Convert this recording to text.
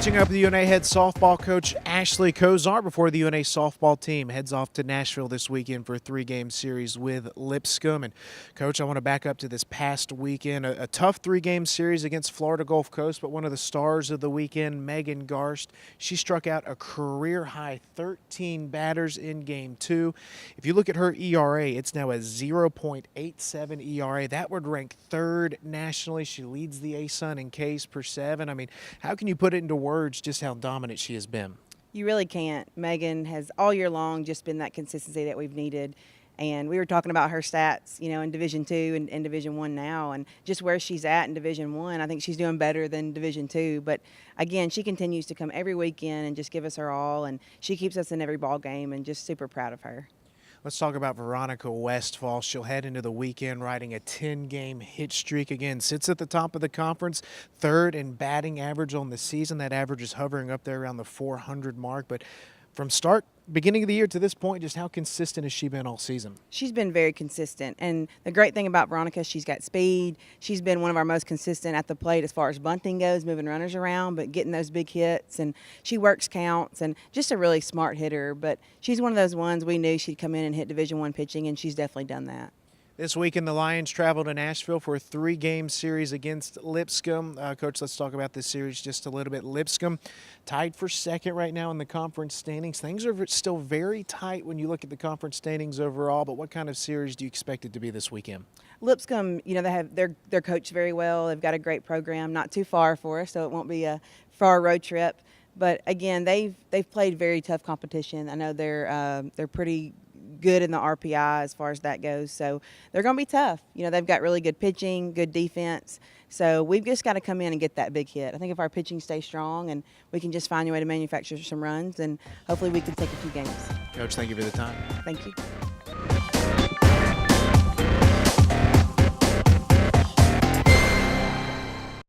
Catching up with UNA head softball coach Ashley Kozar before the UNA softball team heads off to Nashville this weekend for a three-game series with Lipscomb. And, Coach, I want to back up to this past weekend. A tough three-game series against Florida Gulf Coast, but one of the stars of the weekend, Megan Garst, she struck out a career-high 13 batters in Game 2. If you look at her ERA, it's now a 0.87 ERA. That would rank third nationally. She leads the ASUN in Ks per 7. I mean, how can you put it into words just how dominant she has been? You really can't. Megan has all year long just been that consistency that we've needed. And we were talking about her stats, in Division II and in Division I now, and just where she's at in Division I. I think she's doing better than Division II. But again, she continues to come every weekend and just give us her all, and she keeps us in every ball game, and just super proud of her. Let's talk about Veronica Westphal. She'll head into the weekend riding a 10-game hit streak. Again, sits at the top of the conference, third in batting average on the season. That average is hovering up there around the 400 mark. But from beginning of the year to this point, just how consistent has she been all season? She's been very consistent. And the great thing about Veronica, she's got speed. She's been one of our most consistent at the plate as far as bunting goes, moving runners around, but getting those big hits. And she works counts and just a really smart hitter. But she's one of those ones we knew she'd come in and hit Division I pitching, and she's definitely done that. This weekend, the Lions travel to Nashville for a three-game series against Lipscomb. Coach, let's talk about this series just a little bit. Lipscomb tied for second right now in the conference standings. Things are still very tight when you look at the conference standings overall, but what kind of series do you expect it to be this weekend? Lipscomb, they're coached very well. They've got a great program, not too far for us, so it won't be a far road trip. But again, they've played very tough competition. I know they're pretty good in the RPI as far as that goes, so they're going to be tough. They've got really good pitching, good defense, so we've just got to come in and get that big hit. I think if our pitching stays strong and we can just find a way to manufacture some runs, and hopefully we can take a few games. Coach, thank you for the time. Thank you.